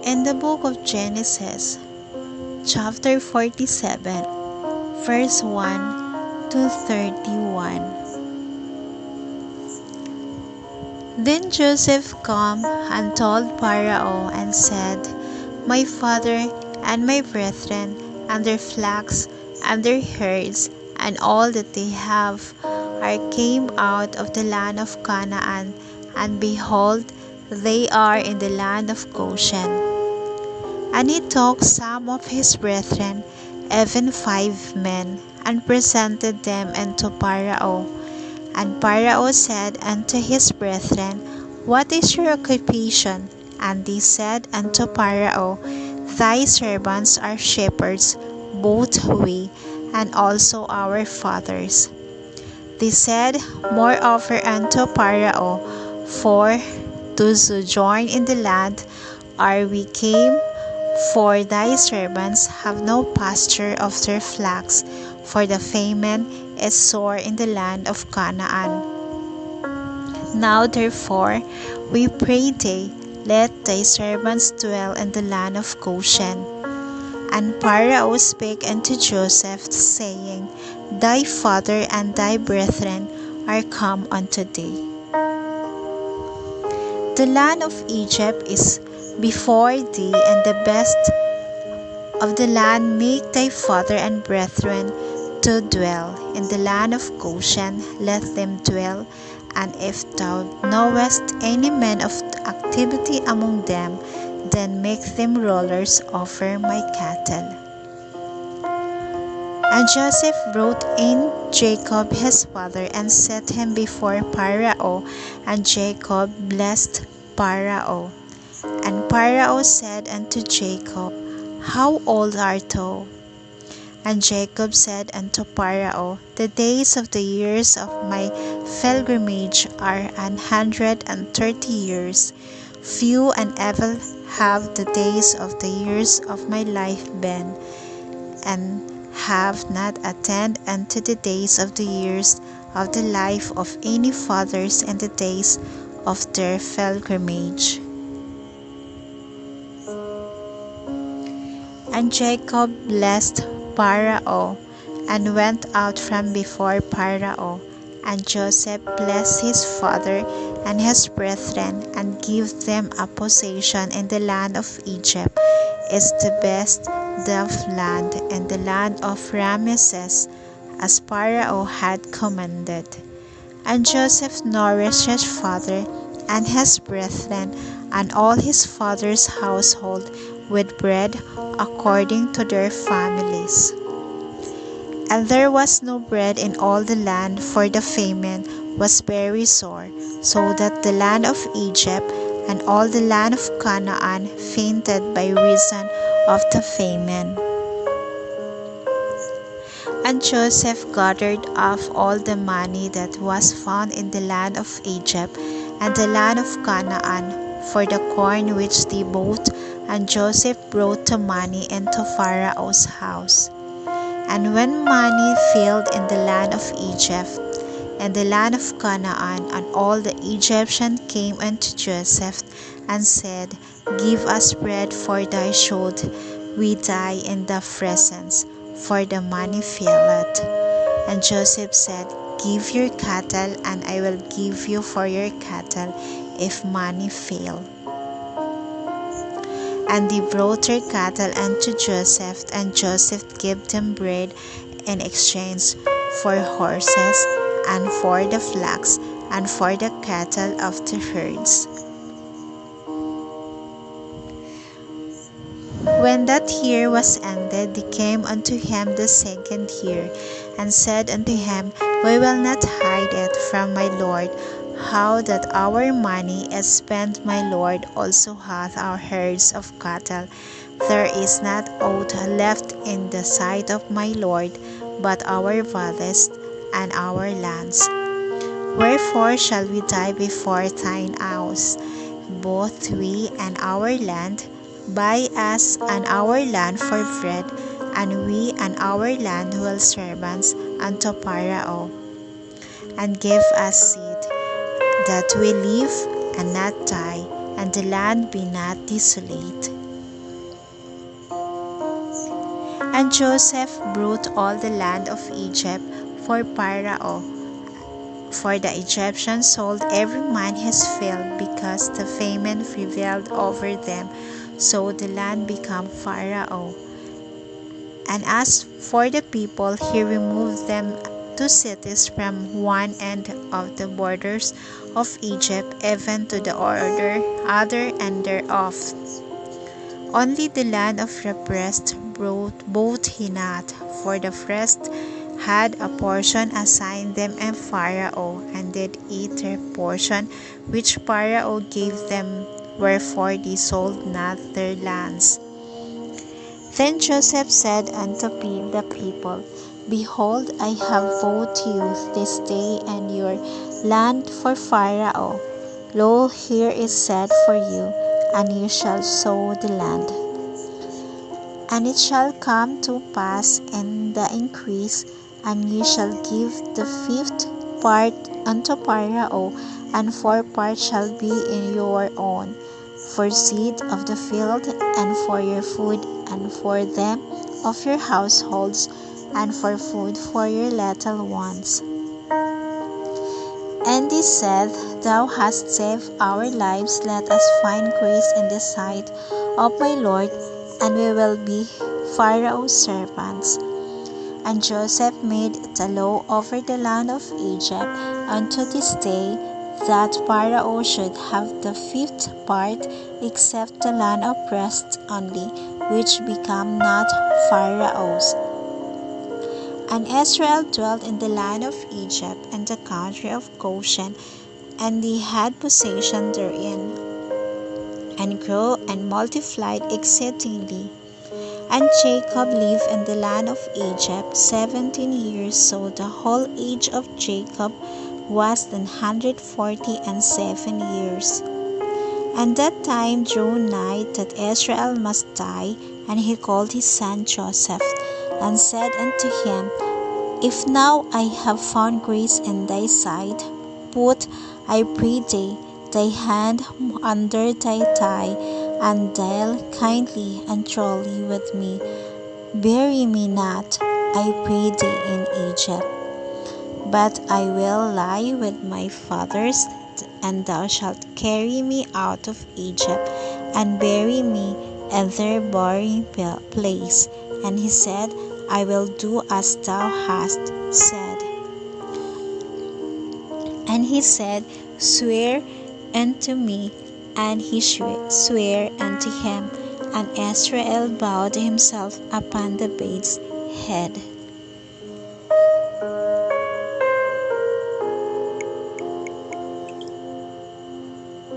In the book of Genesis, chapter 47, verse 1 to 31. Then Joseph came and told Pharaoh and said, My father and my brethren, and their flocks, and their herds, and all that they have, are came out of the land of Canaan, and behold, they are in the land of Goshen. And he took some of his brethren, even 5 men, and presented them unto Pharaoh. And Pharaoh said unto his brethren, What is your occupation? And they said unto Pharaoh, Thy servants are shepherds, both we, and also our fathers. They said moreover unto Pharaoh, For to sojourn in the land are we came, for thy servants have no pasture of their flocks, for the famine is sore in the land of Canaan. Now therefore, we pray thee, let thy servants dwell in the land of Goshen. And Pharaoh spake unto Joseph, saying, Thy father and thy brethren are come unto thee. The land of Egypt is before thee, and the best of the land make thy father and brethren to dwell. In the land of Goshen let them dwell, and if thou knowest any men of activity among them, then make them rulers over my cattle. And Joseph brought in Jacob his father, and set him before Pharaoh, and Jacob blessed Pharaoh. And Pharaoh said unto Jacob, How old art thou? And Jacob said unto Pharaoh, The days of the years of my pilgrimage are 130 years. Few and evil have the days of the years of my life been, and have not attained unto the days of the years of the life of any fathers in the days of their pilgrimage. And Jacob blessed Pharaoh, and went out from before Pharaoh. And Joseph blessed his father and his brethren, and gave them a possession in the land of Egypt, is the best of land, and the land of Ramesses, as Pharaoh had commanded. And Joseph nourished his father and his brethren, and all his father's household, with bread according to their families. And there was no bread in all the land, for the famine was very sore, so that the land of Egypt and all the land of Canaan fainted by reason of the famine. And Joseph gathered up all the money that was found in the land of Egypt and the land of Canaan, for the corn which they bought, and Joseph brought the money into Pharaoh's house. And when money failed in the land of Egypt and the land of Canaan, and all the Egyptians came unto Joseph and said, Give us bread, for thy should we die in the presence, for the money faileth. And Joseph said, Give your cattle, and I will give you for your cattle, if money fail. And they brought their cattle unto Joseph, and Joseph gave them bread in exchange for horses, and for the flocks, and for the cattle of the herds. When that year was ended, they came unto him the second year, and said unto him, We will not hide it from my lord, how that our money is spent. My lord also hath our herds of cattle. There is not aught left in the sight of my lord, but our bodies and our lands. Wherefore shall we die before thine house, both we and our land? Buy us and our land for bread, and we and our land will servants unto Pharaoh. And give us seed, that we live and not die, and the land be not desolate. And Joseph brought all the land of Egypt for Pharaoh, for the Egyptians sold every man his field, because the famine prevailed over them. So the land became Pharaoh. And as for the people, he removed them to cities from one end of the borders of Egypt even to the other end thereof. Only the land of the rest brought he not, for the rest had a portion assigned them in Pharaoh, and did eat their portion which Pharaoh gave them, wherefore they sold not their lands. Then Joseph said unto the people, Behold, I have bought you this day and your land for Pharaoh. Lo, here is set for you, and you shall sow the land. And it shall come to pass in the increase, and ye shall give the 5th part unto Pharaoh, and 4 parts shall be in your own, for seed of the field, and for your food, and for them of your households, and for food for your little ones. And he said, Thou hast saved our lives, let us find grace in the sight of my Lord, and we will be Pharaoh's servants. And Joseph made the law over the land of Egypt unto this day, that Pharaoh should have the 5th part, except the land of rest only, which became not Pharaoh's. And Israel dwelt in the land of Egypt and the country of Goshen, and they had possession therein, and grew and multiplied exceedingly. And Jacob lived in the land of Egypt 17 years, so the whole age of Jacob was 147 years. And that time drew nigh that Israel must die, and he called his son Joseph, and said unto him, If now I have found grace in thy sight, put, I pray thee, thy hand under thy thigh, and deal kindly and truly with me. Bury me not, I pray thee, in Egypt, but I will lie with my fathers, and thou shalt carry me out of Egypt, and bury me in their burying place. And he said, I will do as thou hast said. And he said, Swear unto me. And he sware unto him, and Israel bowed himself upon the bed's head.